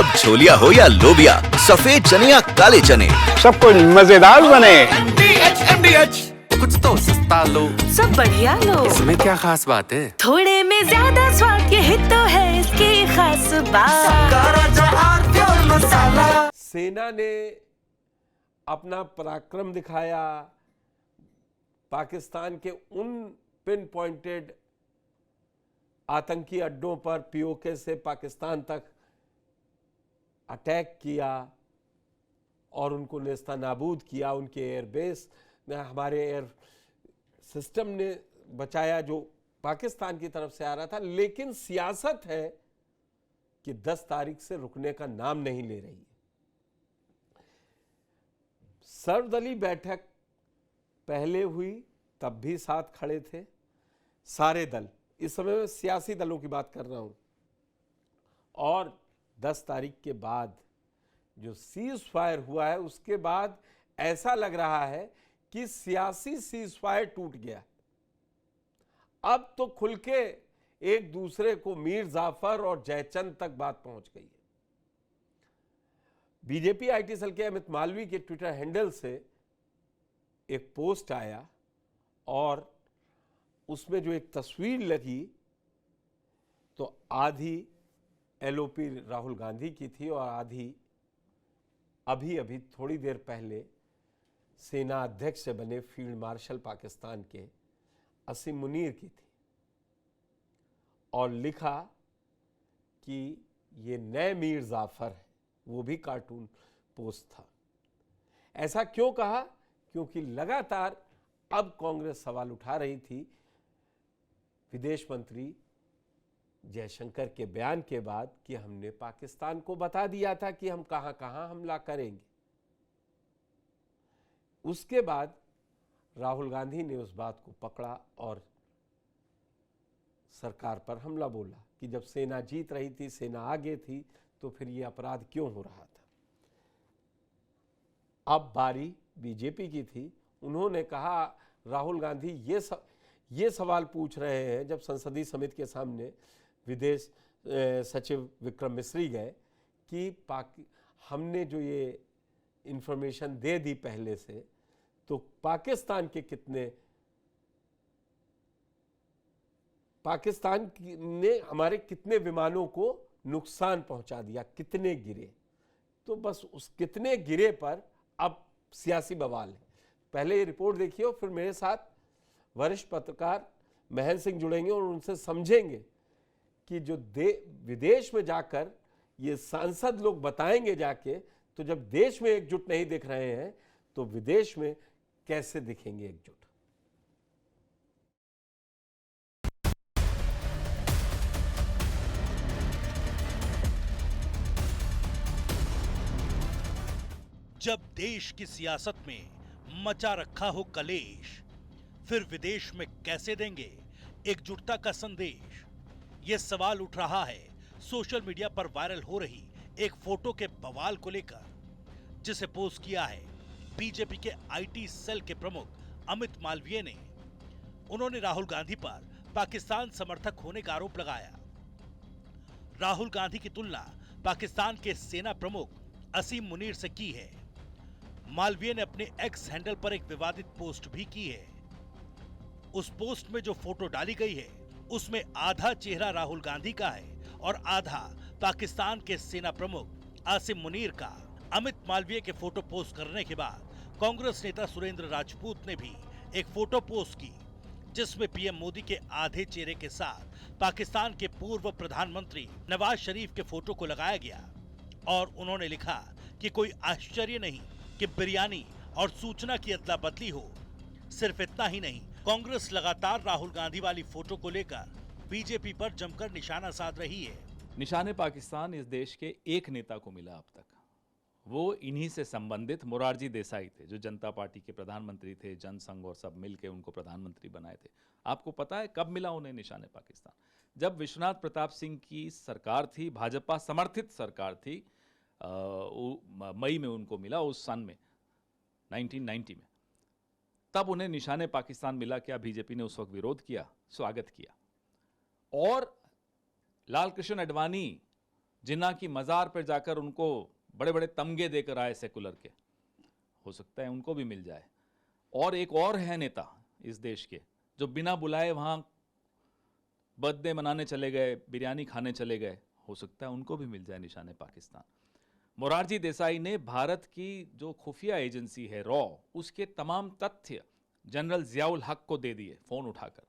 अब छोलिया हो या लोबिया, सफेद चने या काले चने, सब कुछ मजेदार बने। कुछ तो सस्ता लो, सब बढ़िया लो। इसमें क्या खास बात है? थोड़े में ज्यादा स्वाद, यही तो है इसकी खास बात। सेना ने अपना पराक्रम दिखाया, पाकिस्तान के उन पिन पॉइंटेड आतंकी अड्डों पर पीओके से पाकिस्तान तक अटैक किया और उनको नेस्तनाबूद किया। उनके एयरबेस में हमारे एयर सिस्टम ने बचाया जो पाकिस्तान की तरफ से आ रहा था। लेकिन सियासत है कि 10 तारीख से रुकने का नाम नहीं ले रही है। सर्वदलीय बैठक पहले हुई, तब भी साथ खड़े थे सारे दल। इस समय मैं सियासी दलों की बात कर रहा हूं। और 10 तारीख के बाद जो सीज फायर हुआ है, उसके बाद ऐसा लग रहा है कि सियासी सीज फायर टूट गया। अब तो खुल के एक दूसरे को मीर जाफर और जयचंद तक बात पहुंच गई है। बीजेपी आईटी सेल के अमित मालवीय के ट्विटर हैंडल से एक पोस्ट आया और उसमें जो एक तस्वीर लगी तो आधी एलओपी राहुल गांधी की थी और आधी अभी थोड़ी देर पहले सेना अध्यक्ष से बने फील्ड मार्शल पाकिस्तान के असीम मुनीर की थी। और लिखा कि ये नए मीर जाफर है, वो भी कार्टून पोस्ट था। ऐसा क्यों कहा? क्योंकि लगातार अब कांग्रेस सवाल उठा रही थी विदेश मंत्री जयशंकर के बयान के बाद कि हमने पाकिस्तान को बता दिया था कि हम कहां कहां हमला करेंगे। उसके बाद राहुल गांधी ने उस बात को पकड़ा और सरकार पर हमला बोला कि जब सेना जीत रही थी, सेना आगे थी, तो फिर यह अपराध क्यों हो रहा था। अब बारी बीजेपी की थी। उन्होंने कहा, राहुल गांधी ये सवाल पूछ रहे हैं जब संसदीय समिति के सामने विदेश सचिव विक्रम मिस्री गए कि हमने जो ये इंफॉर्मेशन दे दी पहले से, तो पाकिस्तान ने हमारे कितने विमानों को नुकसान पहुंचा दिया, कितने गिरे। तो बस उस कितने गिरे पर अब सियासी बवाल है। पहले ये रिपोर्ट देखिए और फिर मेरे साथ वरिष्ठ पत्रकार महेंद्र सिंह जुड़ेंगे और उनसे समझेंगे कि जो विदेश में जाकर ये सांसद लोग बताएंगे जाके, तो जब देश में एकजुट नहीं दिख रहे हैं तो विदेश में कैसे दिखेंगे एकजुट। जब देश की सियासत में मचा रखा हो कलेश, फिर विदेश में कैसे देंगे एकजुटता का संदेश? ये सवाल उठ रहा है सोशल मीडिया पर वायरल हो रही एक फोटो के बवाल को लेकर, जिसे पोस्ट किया है बीजेपी के आईटी सेल के प्रमुख अमित मालवीय ने। उन्होंने राहुल गांधी पर पाकिस्तान समर्थक होने का आरोप लगाया। राहुल गांधी की तुलना पाकिस्तान के सेना प्रमुख असीम मुनीर से की है। मालवीय ने अपने एक्स हैंडल पर एक विवादित पोस्ट भी की है। उस पोस्ट में जो फोटो डाली गई है, उसमें आधा चेहरा राहुल गांधी का है और आधा पाकिस्तान के सेना प्रमुख आसिम मुनीर का। अमित मालवीय के फोटो पोस्ट करने के बाद कांग्रेस नेता सुरेंद्र राजपूत ने भी एक फोटो पोस्ट की, जिसमें पीएम मोदी के आधे चेहरे के साथ पाकिस्तान के पूर्व प्रधानमंत्री नवाज शरीफ के फोटो को लगाया गया। और उन्होंने लिखा कि कोई आश्चर्य नहीं कि बिरयानी और सूचना की अदला बदली हो। सिर्फ इतना ही नहीं, कांग्रेस लगातार राहुल गांधी वाली फोटो को लेकर बीजेपी पर जमकर निशाना साध रही है। निशाने पाकिस्तान इस देश के एक नेता को मिला अब तक। वो इन्हीं से संबंधित मोरारजी देसाई थे, जो जनता पार्टी के प्रधानमंत्री थे। जनसंघ और सब मिलकर उनको प्रधानमंत्री बनाए थे। आपको पता है कब मिला उन्हें निशाने पाकिस्तान? जब विश्वनाथ प्रताप सिंह की सरकार थी, भाजपा समर्थित सरकार थी। मई में उनको मिला, उस सन में 1990 में। तब उन्हें निशाने पाकिस्तान मिला। क्या बीजेपी ने उस वक्त विरोध किया? स्वागत किया। और लाल कृष्ण आडवाणी जिन्ना की मज़ार पर जाकर उनको बड़े बड़े तमगे देकर आए सेकुलर के, हो सकता है उनको भी मिल जाए। और एक और है नेता इस देश के जो बिना बुलाए वहाँ बर्थडे मनाने चले गए, बिरयानी खाने चले गए, हो सकता है उनको भी मिल जाए निशाने पाकिस्तान। मोरारजी देसाई ने भारत की जो खुफिया एजेंसी है रॉ, उसके तमाम तथ्य जनरल जियाउल हक को दे दिए फ़ोन उठाकर।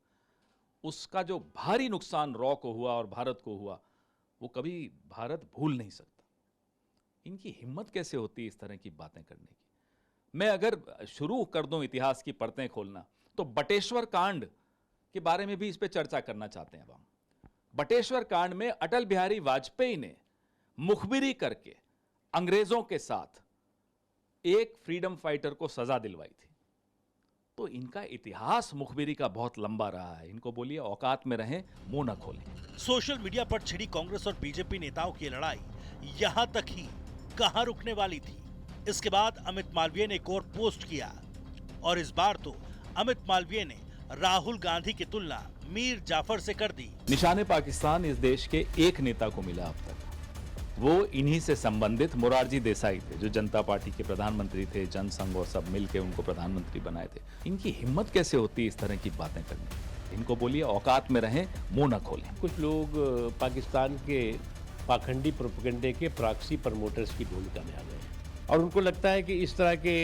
उसका जो भारी नुकसान रॉ को हुआ और भारत को हुआ, वो कभी भारत भूल नहीं सकता। इनकी हिम्मत कैसे होती है इस तरह की बातें करने की। मैं अगर शुरू कर दूं इतिहास की परतें खोलना, तो बटेश्वर कांड के बारे में भी इस पे चर्चा करना चाहते हैं अब हम। बटेश्वर कांड में अटल बिहारी वाजपेयी ने मुखबिरी करके अंग्रेजों के साथ एक फ्रीडम फाइटर को सजा दिलवाई थी। तो इनका इतिहास मुखबिरी का बहुत लंबा रहा है। इनको बोलिए औकात में रहें, मुंह न खोलें। सोशल मीडिया पर छिड़ी कांग्रेस और बीजेपी नेताओं की लड़ाई यहां तक ही कहां रुकने वाली थी। इसके बाद अमित मालवीय ने एक और पोस्ट किया और इस बार तो अमित मालवीय ने राहुल गांधी की तुलना मीर जाफर से कर दी। निशाने पाकिस्तान इस देश के एक नेता को मिला अब तक। वो इन्हीं से संबंधित मोरारजी देसाई थे जो जनता पार्टी के प्रधानमंत्री थे, जनसंघ और सब मिलके उनको प्रधानमंत्री बनाए थे। इनकी हिम्मत कैसे होती है इस तरह की बातें करने की। इनको बोलिए औकात में रहें, मुंह न खोलें। कुछ लोग पाकिस्तान के पाखंडी प्रोपेगेंडे के प्रॉक्सी प्रमोटर्स की भूमिका में आ गए और उनको लगता है कि इस तरह के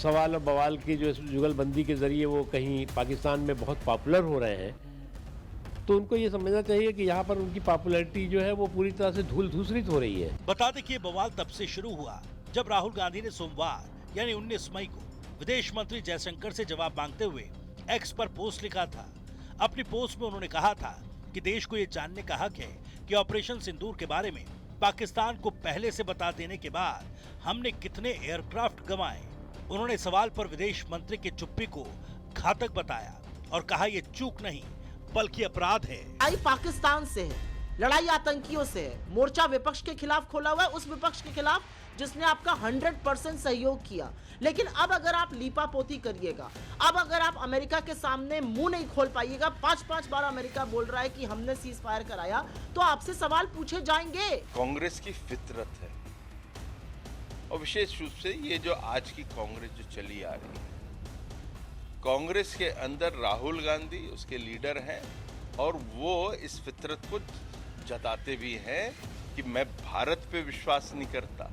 सवाल और बवाल की जो जुगलबंदी के जरिए वो कहीं पाकिस्तान में बहुत पॉपुलर हो रहे हैं, तो उनको ये समझना चाहिए कि यहाँ पर उनकी पॉपुलैरिटी जो है वो पूरी तरह से धूल धूसरित हो रही है। बता दें कि ये बवाल तब से शुरू हुआ जब राहुल गांधी ने सोमवार यानी 19 मई को विदेश मंत्री जयशंकर से जवाब मांगते हुए एक्स पर पोस्ट लिखा था। अपनी पोस्ट में उन्होंने कहा था कि देश को ये जानने का हक है कि ऑपरेशन सिंदूर के बारे में पाकिस्तान को पहले से बता देने के बाद हमने कितने एयरक्राफ्ट गंवाए। उन्होंने सवाल पर विदेश मंत्री की चुप्पी को घातक बताया और कहा ये चूक नहीं बल्कि अपराध है। लड़ाई पाकिस्तान से है, लड़ाई आतंकियों से है। मोर्चा विपक्ष के खिलाफ खोला हुआ है, उस विपक्ष के खिलाफ जिसने आपका 100% सहयोग किया। लेकिन अब अगर आप लीपापोती करिएगा, अब अगर आप अमेरिका के सामने मुंह नहीं खोल पाइएगा, 5-5 बार अमेरिका बोल रहा है कि हमने सीज फायर कराया, तो आपसे सवाल पूछे जाएंगे। कांग्रेस की फितरत है और विशेष रूप से ये जो आज की कांग्रेस जो चली आ रही है, कांग्रेस के अंदर राहुल गांधी उसके लीडर हैं और वो इस फितरत को जताते भी हैं कि मैं भारत पे विश्वास नहीं करता,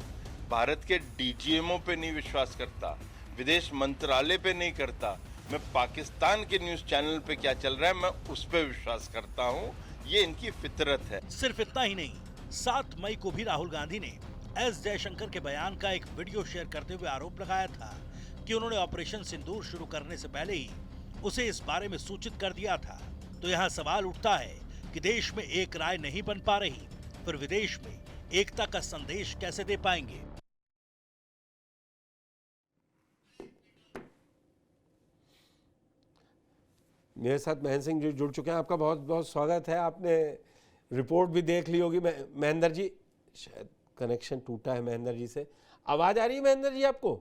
भारत के डीजीएमओ पे नहीं विश्वास करता, विदेश मंत्रालय पे नहीं करता, मैं पाकिस्तान के न्यूज़ चैनल पे क्या चल रहा है मैं उस पे विश्वास करता हूँ। ये इनकी फितरत है। सिर्फ इतना ही नहीं, 7 मई को भी राहुल गांधी ने एस जयशंकर के बयान का एक वीडियो शेयर करते हुए आरोप लगाया था कि उन्होंने ऑपरेशन सिंदूर शुरू करने से पहले ही उसे इस बारे में सूचित कर दिया था। तो यहाँ सवाल उठता है कि देश में एक राय नहीं बन पा रही, फिर विदेश में एकता का संदेश कैसे दे पाएंगे। मेरे साथ महेंद्र सिंह जी जुड़ चुके हैं। आपका बहुत बहुत स्वागत है। आपने रिपोर्ट भी देख ली होगी। महेंद्र जी, शायद कनेक्शन टूटा है महेंद्र जी से। आवाज आ रही है महेंद्र जी आपको?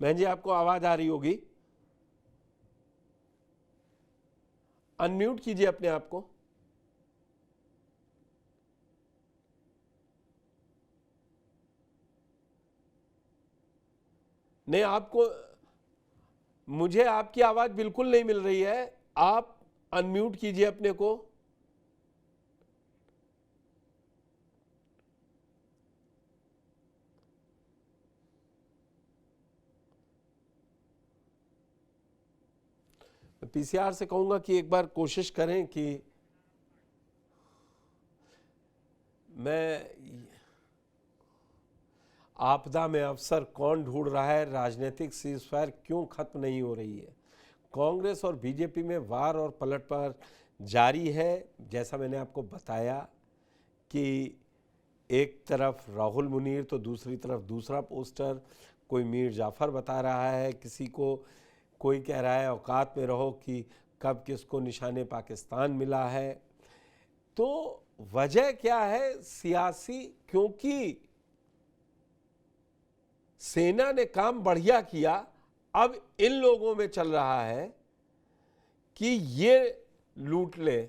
महेंद्र जी आपको आवाज आ रही होगी, अनम्यूट कीजिए अपने आप को। नहीं, आपको, मुझे आपकी आवाज बिल्कुल नहीं मिल रही है। आप अनम्यूट कीजिए अपने को। पीसीआर से कहूंगा कि एक बार कोशिश करें कि मैं आपदा में अवसर कौन ढूंढ रहा है, राजनीतिक सीजफायर क्यों खत्म नहीं हो रही है। कांग्रेस और बीजेपी में वार और पलटवार जारी है। जैसा मैंने आपको बताया कि एक तरफ राहुल मुनीर तो दूसरी तरफ दूसरा पोस्टर, कोई मीर जाफर बता रहा है किसी को, कोई कह रहा है औकात में रहो कि कब किसको निशाने पाकिस्तान मिला है। तो वजह क्या है? सियासी, क्योंकि सेना ने काम बढ़िया किया, अब इन लोगों में चल रहा है कि ये लूट ले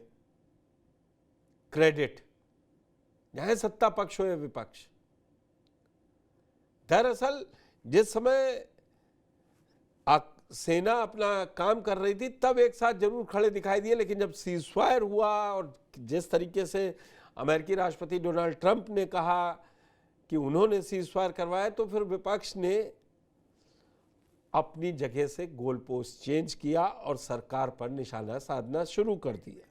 क्रेडिट, चाहे सत्ता पक्ष हो या विपक्ष। दरअसल जिस समय सेना अपना काम कर रही थी तब एक साथ जरूर खड़े दिखाई दिए, लेकिन जब सीजफायर हुआ और जिस तरीके से अमेरिकी राष्ट्रपति डोनाल्ड ट्रंप ने कहा कि उन्होंने सीजफायर करवाया, तो फिर विपक्ष ने अपनी जगह से गोल पोस्ट चेंज किया और सरकार पर निशाना साधना शुरू कर दिया।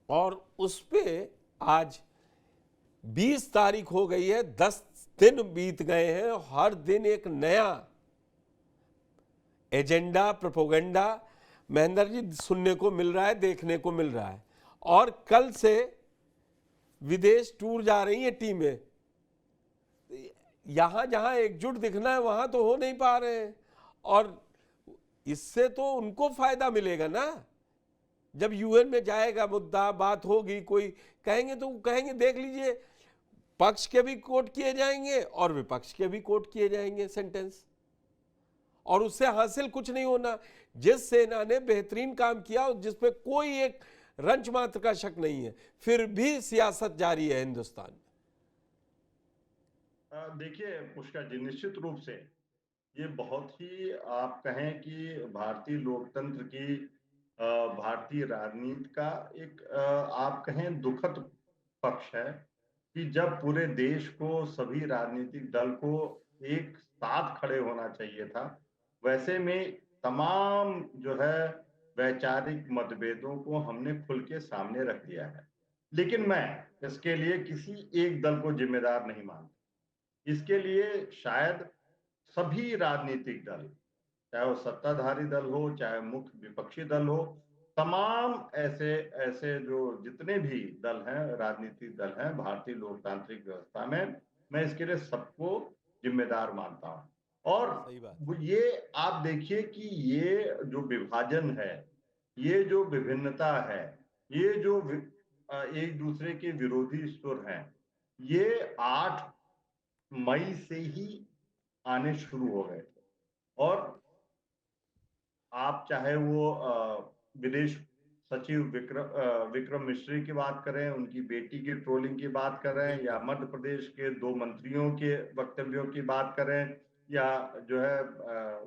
और उस पे आज 20 तारीख हो गई है, 10 दिन बीत गए हैं, हर दिन एक नया एजेंडा, प्रोपोगंडा महेंद्र जी सुनने को मिल रहा है, देखने को मिल रहा है। और कल से विदेश टूर जा रही हैं टीमें, यहां जहां एकजुट दिखना है वहां तो हो नहीं पा रहे हैं, और इससे तो उनको फायदा मिलेगा ना। जब यूएन में जाएगा मुद्दा, बात होगी, कोई कहेंगे तो कहेंगे देख लीजिए, पक्ष के भी कोट किए जाएंगे और विपक्ष के भी कोट किए जाएंगे सेंटेंस, और उससे हासिल कुछ नहीं होना। जिस सेना ने बेहतरीन काम किया, जिसपे कोई एक रंच मात्र का शक नहीं है, फिर भी सियासत जारी है हिंदुस्तान में। देखिए पुष्कर जी, निश्चित रूप से ये बहुत ही आप कहें कि भारतीय लोकतंत्र की, भारतीय राजनीति का एक आप कहें दुखद पक्ष है कि जब पूरे देश को, सभी राजनीतिक दल को एक साथ खड़े होना चाहिए था, वैसे में तमाम जो है वैचारिक मतभेदों को हमने खुल के सामने रख दिया है। लेकिन मैं इसके लिए किसी एक दल को जिम्मेदार नहीं मानता। इसके लिए शायद सभी राजनीतिक दल, चाहे वो सत्ताधारी दल हो, चाहे मुख्य विपक्षी दल हो, तमाम ऐसे जो जितने भी दल हैं, राजनीतिक दल हैं भारतीय लोकतांत्रिक व्यवस्था में, मैं इसके लिए सबको जिम्मेदार मानता हूं। और ये आप देखिए कि ये जो विभाजन है, ये जो विभिन्नता है, ये जो एक दूसरे के विरोधी सुर हैं, ये 8 मई से ही आने शुरू हो गए थे। और आप चाहे वो विदेश सचिव विक्रम मिश्री की बात करें, उनकी बेटी की ट्रोलिंग की बात करें, या मध्य प्रदेश के 2 मंत्रियों के वक्तव्यों की बात करें, या जो है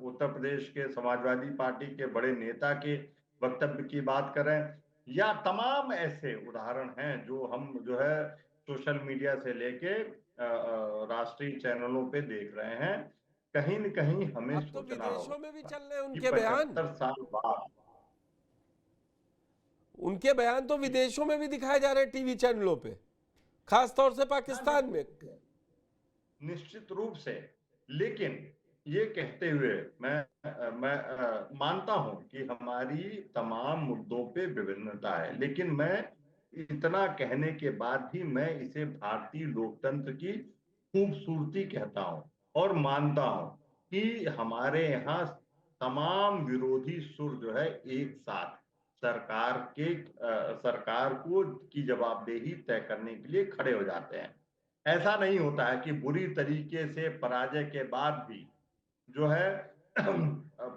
उत्तर प्रदेश के समाजवादी पार्टी के बड़े नेता के वक्तव्य की बात करें, या तमाम ऐसे उदाहरण हैं जो हम जो है सोशल मीडिया से लेके राष्ट्रीय चैनलों पे देख रहे हैं। कहीं न कहीं हमें अब तो सोचना विदेशों में भी चल रहे हैं उनके 75 बयान। साल बाद उनके बयान तो विदेशों में भी दिखाए जा रहे हैं टीवी चैनलों पे, खास तौर से पाकिस्तान में। निश्चित रूप से, लेकिन ये कहते हुए मैं मानता हूं कि हमारी तमाम मुद्दों पे विभिन्नता है, लेकिन मैं इतना कहने के बाद भी मैं इसे भारतीय लोकतंत्र की खूबसूरती कहता हूं और मानता हूं कि हमारे यहाँ तमाम विरोधी सुर जो है एक साथ सरकार को की जवाबदेही तय करने के लिए खड़े हो जाते हैं। ऐसा नहीं होता है कि बुरी तरीके से पराजय के बाद भी जो है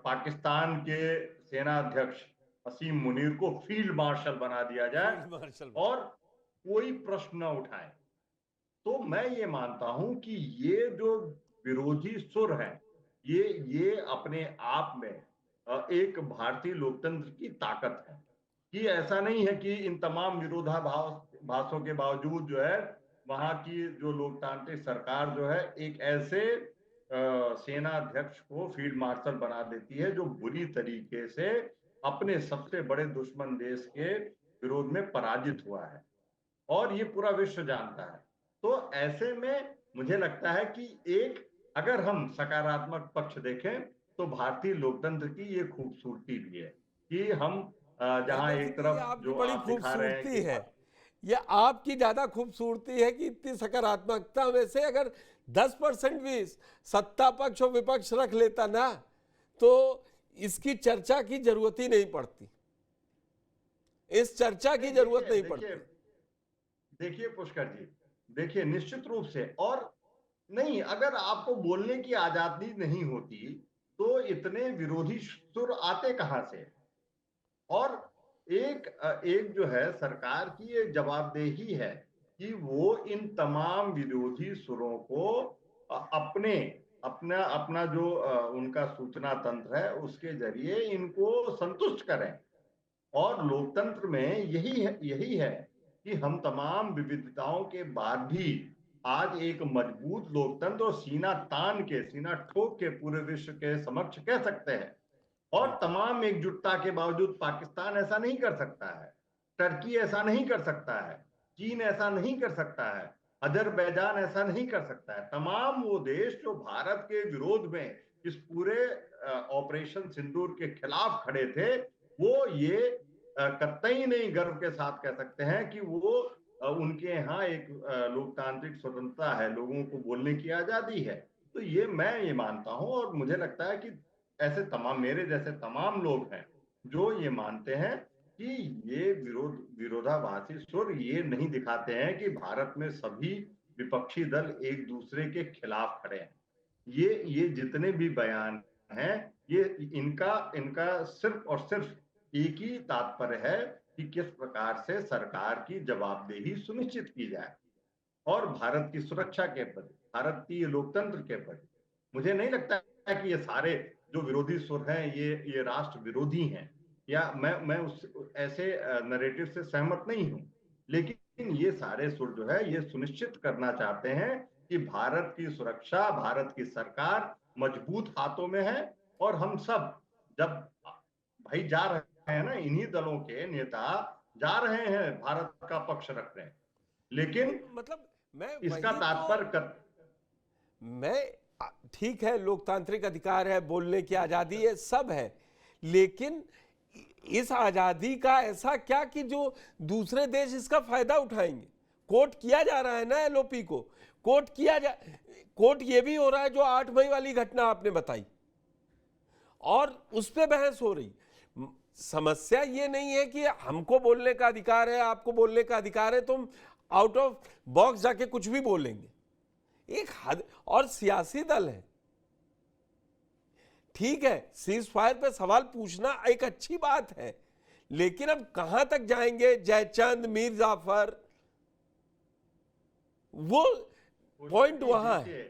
पाकिस्तान के सेना अध्यक्ष असीम मुनीर को फील्ड मार्शल बना दिया जाए और कोई प्रश्न न उठाए। तो मैं ये मानता हूं कि ये जो विरोधी सुर है, ये अपने आप में एक भारतीय लोकतंत्र की ताकत है कि ऐसा नहीं है कि इन तमाम विरोधाभासों के बावजूद जो है वहां की जो लोकतांत्रिक सरकार जो है एक ऐसे सेना अध्यक्ष को फील्ड मार्शल बना देती है जो बुरी तरीके से अपने सबसे बड़े दुश्मन देश के विरोध में पराजित हुआ है और ये पूरा विश्व जानता है। तो ऐसे में मुझे लगता है कि एक अगर हम सकारात्मक पक्ष देखें तो भारतीय लोकतंत्र की ये खूबसूरती भी है कि हम जहां एक तरफ जो बड़ी खूबसूरती है, ये आपकी ज्यादा खूबसूरती है कि इतनी सकारात्मकता में से अगर 10% भी सत्ता पक्ष और विपक्ष रख लेता ना तो इसकी चर्चा की जरूरत ही नहीं पड़ती, इस चर्चा की जरूरत नहीं पड़ती। देखिए पुष्कर जी, देखिए निश्चित रूप से, और नहीं अगर आपको बोलने की आजादी नहीं होती तो इतने विरोधी सुर आते कहां से? और एक जो है सरकार की ये जवाबदेही है कि वो इन तमाम विरोधी सुरों को अपने अपना अपना जो उनका सूचना तंत्र है उसके जरिए इनको संतुष्ट करें। और लोकतंत्र में यही है कि हम तमाम विविधताओं के बाद भी आज एक मजबूत लोकतंत्र और सीना तान के, सीना ठोक के पूरे विश्व के समक्ष कह सकते हैं। और तमाम एकजुटता के बावजूद पाकिस्तान ऐसा नहीं कर सकता है, टर्की ऐसा नहीं कर सकता है, चीन ऐसा नहीं कर सकता है, अजरबैजान ऐसा नहीं कर सकता है। तमाम वो देश जो भारत के विरोध में इस पूरे ऑपरेशन सिंदूर के खिलाफ खड़े थे, वो ये कतई नहीं गर्व के साथ कह सकते हैं कि वो उनके यहाँ एक लोकतांत्रिक स्वतंत्रता है, लोगों को बोलने की आजादी है। तो मैं ये मानता हूं और मुझे लगता है कि ऐसे तमाम मेरे जैसे तमाम लोग हैं जो ये मानते हैं कि ये विरोधाभासी सुर ये नहीं दिखाते हैं कि भारत में सभी विपक्षी दल एक दूसरे के खिलाफ खड़े हैं। ये जितने भी बयान हैं ये इनका सिर्फ और सिर्फ एक ही तात्पर्य है कि किस प्रकार से सरकार की जवाबदेही सुनिश्चित की जाए और भारत की सुरक्षा के प्रति, भारतीय लोकतंत्र के प्रति। मुझे नहीं लगता है कि ये सारे जो विरोधी सुर हैं ये राष्ट्र विरोधी हैं, या मैं उस ऐसे नैरेटिव से सहमत नहीं हूं। लेकिन ये सारे सुर जो है ये सुनिश्चित करना चाहते हैं कि भारत की सुरक्षा, भारत की सरकार मजबूत हाथों में है। और हम सब जब भाई जा रहे हैं ना, इन्हीं दलों के नेता जा रहे हैं भारत का पक्ष रख रहे हैं, लेकिन मतलब मैं इसका तात्पर्य मैं ठीक है, लोकतांत्रिक अधिकार है, बोलने की आजादी है, सब है, लेकिन इस आजादी का ऐसा क्या कि जो दूसरे देश इसका फायदा उठाएंगे? कोर्ट किया जा रहा है ना एलओपी को, कोर्ट ये भी हो रहा है जो 8 मई वाली घटना आपने बताई और उस पर बहस हो रही। समस्या ये नहीं है कि हमको बोलने का अधिकार है, आपको बोलने का अधिकार है, तुम आउट ऑफ बॉक्स जाके कुछ भी बोलेंगे। एक हद, और सियासी दल है, ठीक है, सीज फायर पे सवाल पूछना एक अच्छी बात है, लेकिन अब कहां तक जाएंगे? जयचंद, मीर जाफर, वो पॉइंट वहां है।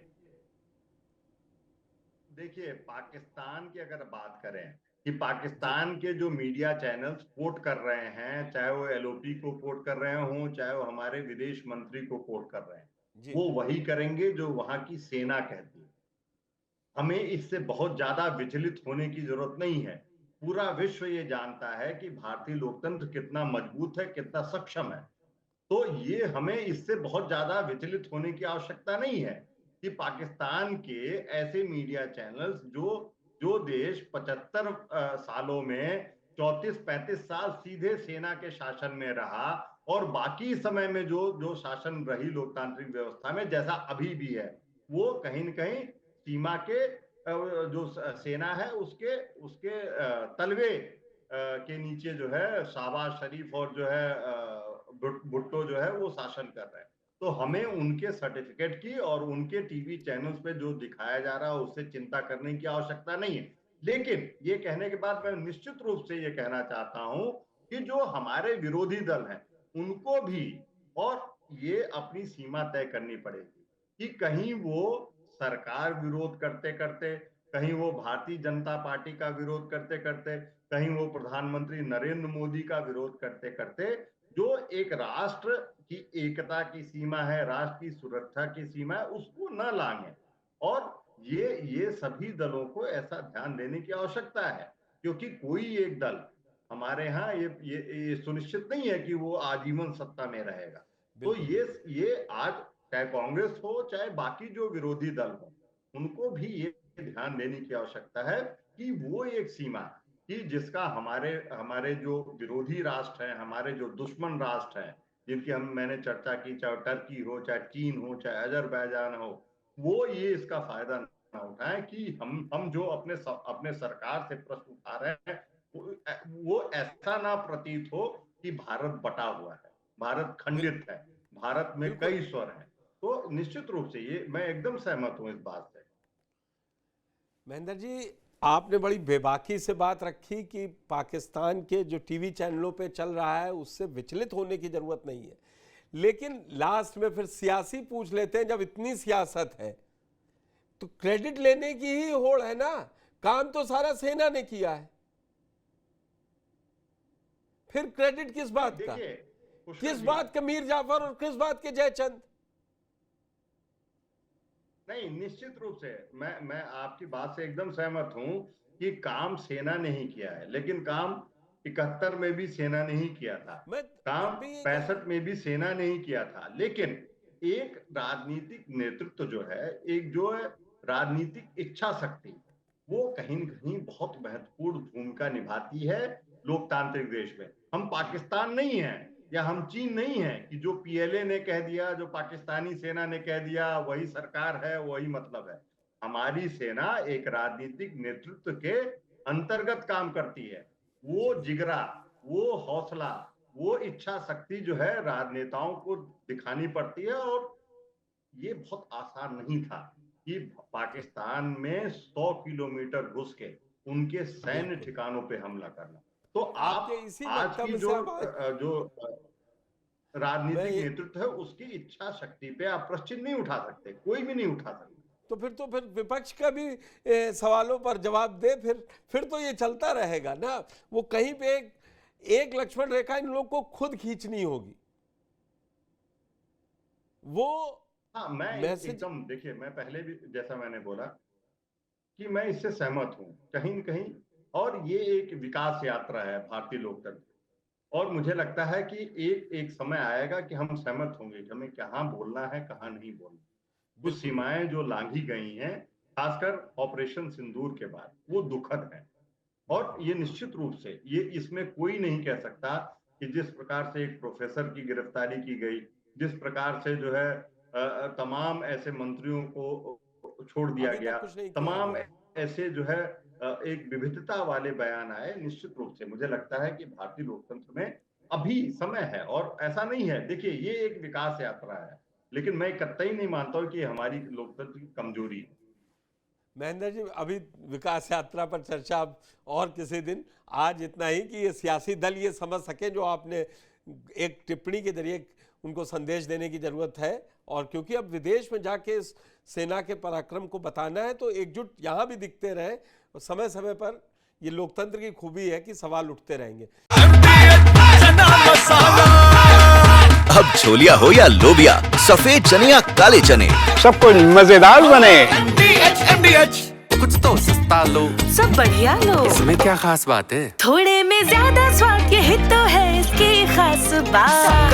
देखिए पाकिस्तान की अगर बात करें कि पाकिस्तान के जो मीडिया चैनल्स कोट कर रहे हैं, चाहे वो एलओपी को कोट कर रहे हों, चाहे वो हमारे विदेश मंत्री को कोट कर रहे हैं, वो वही करेंगे जो वहां की सेना कहती है। हमें इससे बहुत ज्यादा विचलित होने की जरूरत नहीं है। पूरा विश्व ये जानता है कि भारतीय लोकतंत्र कितना मजबूत है, कितना सक्षम है। तो ये हमें इससे बहुत ज्यादा विचलित होने की आवश्यकता नहीं है कि पाकिस्तान के ऐसे मीडिया चैनल्स जो देश 75 सालों में 34-35 साल सीधे सेना के शासन में रहा और बाकी समय में जो शासन रही लोकतांत्रिक व्यवस्था में, जैसा अभी भी है, वो कहीं न कहीं सीमा के जो सेना है उसके तलवे के नीचे जो है शहबाज शरीफ और जो है भुट्टो जो है वो शासन कर रहे हैं। तो हमें उनके सर्टिफिकेट की और उनके टीवी चैनल्स पे जो दिखाया जा रहा है उससे चिंता करने की आवश्यकता नहीं है। लेकिन ये कहने के बाद मैं निश्चित रूप से ये कहना चाहता हूं कि जो हमारे विरोधी दल हैं उनको भी और ये अपनी सीमा तय करनी पड़ेगी कि कहीं वो सरकार विरोध करते करते, कहीं वो भारतीय जनता पार्टी का विरोध करते करते, कहीं वो प्रधानमंत्री नरेंद्र मोदी का विरोध करते करते जो एक राष्ट्र की एकता की सीमा है, राष्ट्र की सुरक्षा की सीमा है, उसको न लांघें। और ये सभी दलों को ऐसा ध्यान देने की आवश्यकता है, क्योंकि कोई एक दल हमारे यहाँ ये सुनिश्चित नहीं है कि वो आजीवन सत्ता में रहेगा। तो ये आज चाहे कांग्रेस हो चाहे बाकी जो विरोधी दल हो, उनको भी ये ध्यान देने की आवश्यकता है कि वो एक सीमा कि जिसका हमारे जो विरोधी राष्ट्र हैं, हमारे जो दुश्मन राष्ट्र हैं, जिनकी मैंने चर्चा की, चाहे टर्की हो, चाहे चीन हो, चाहे अजरबैजान हो, वो ये इसका फायदा ना उठाएं कि हम जो अपने सरकार से प्रश्न उठा रहे हैं वो ऐसा ना प्रतीत हो कि भारत बटा हुआ है, भारत खंडित है, भारत में कई स्वर हैं। तो निश्चित रूप से ये मैं एकदम सहमत हूं इस बात से। महेंद्र जी, आपने बड़ी बेबाकी से बात रखी कि पाकिस्तान के जो टीवी चैनलों पे चल रहा है उससे विचलित होने की जरूरत नहीं है, लेकिन लास्ट में फिर सियासी पूछ लेते हैं। जब इतनी सियासत है तो क्रेडिट लेने की ही होड़ है ना, काम तो सारा सेना ने किया है, फिर क्रेडिट किस बात का? किस बात का मीर जाफर और किस बात के जयचंद? नहीं, निश्चित रूप से मैं आपकी बात से एकदम सहमत हूं कि काम सेना ने ही किया है, लेकिन काम 71 में भी सेना ने ही किया था, काम 65 में भी सेना ने ही किया था। लेकिन एक राजनीतिक नेतृत्व जो है, एक जो है राजनीतिक इच्छा शक्ति, वो कहीं न कहीं बहुत महत्वपूर्ण भूमिका निभाती है लोकतांत्रिक देश में। हम पाकिस्तान नहीं है या हम चीन नहीं है कि जो पीएलए ने कह दिया, जो पाकिस्तानी सेना ने कह दिया वही सरकार है, वही मतलब है। हमारी सेना एक राजनीतिक नेतृत्व के अंतर्गत काम करती है। वो जिगरा, वो हौसला, वो इच्छा शक्ति जो है राजनेताओं को दिखानी पड़ती है, और ये बहुत आसान नहीं था कि पाकिस्तान में 100 किलोमीटर घुस के उनके सैन्य ठिकानों पे हमला करना। तो आप आज की जो राजनीतिक नेतृत्व है उसकी इच्छा शक्ति पे आप प्रश्न नहीं उठा सकते, कोई भी नहीं उठा सकता। तो फिर विपक्ष का भी सवालों पर जवाब दे, फिर तो ये चलता रहेगा ना। वो कहीं पे एक लक्ष्मण रेखा इन लोग को खुद खींचनी होगी। वो हाँ, मैं एकदम, देखिए मैं पहले भी जैसा मैंने बोला कि मैं इससे सहमत हूं कहीं न कहीं, और ये एक विकास यात्रा है भारतीय लोकतंत्र, और मुझे लगता है कि एक समय आएगा कि हम सहमत होंगे कि हमें कहाँ बोलना है, कहाँ नहीं बोलना। कुछ सीमाएं जो लांघी गई हैं, खासकर ऑपरेशन सिंदूर के बाद, वो दुखद है, और ये निश्चित रूप से ये इसमें कोई नहीं कह सकता कि जिस प्रकार से एक प्रोफेसर की गिरफ्तारी की गई, जिस प्रकार से जो है तमाम ऐसे मंत्रियों को छोड़ दिया गया, तमाम ऐसे जो है एक विविधता वाले बयान आए, निश्चित रूप से मुझे लगता है कि भारतीय लोकतंत्र में अभी समय है, और ऐसा नहीं है। देखिए, ये एक विकास यात्रा है, लेकिन मैं कतई नहीं मानता हूं कि हमारी लोकतंत्र की कमजोरी है। महेंद्र जी, अभी विकास यात्रा पर चर्चा और किसी दिन, आज इतना ही कि ये सियासी दल ये समझ सके जो आपने एक टिप्पणी के जरिए उनको संदेश देने की जरूरत है, और क्योंकि अब विदेश में जाके इस सेना के पराक्रम को बताना है तो एकजुट यहाँ भी दिखते रहे, और समय समय पर ये लोकतंत्र की खूबी है कि सवाल उठते रहेंगे। अब छोलिया हो या लोबिया, सफेद चने या काले चने, सबको मजेदार बने। कुछ तो सस्ता लो, सब बढ़िया लो। इसमें क्या खास बात है? थोड़े में ज्यादा स्वाद, यही तो है इसकी खास बात।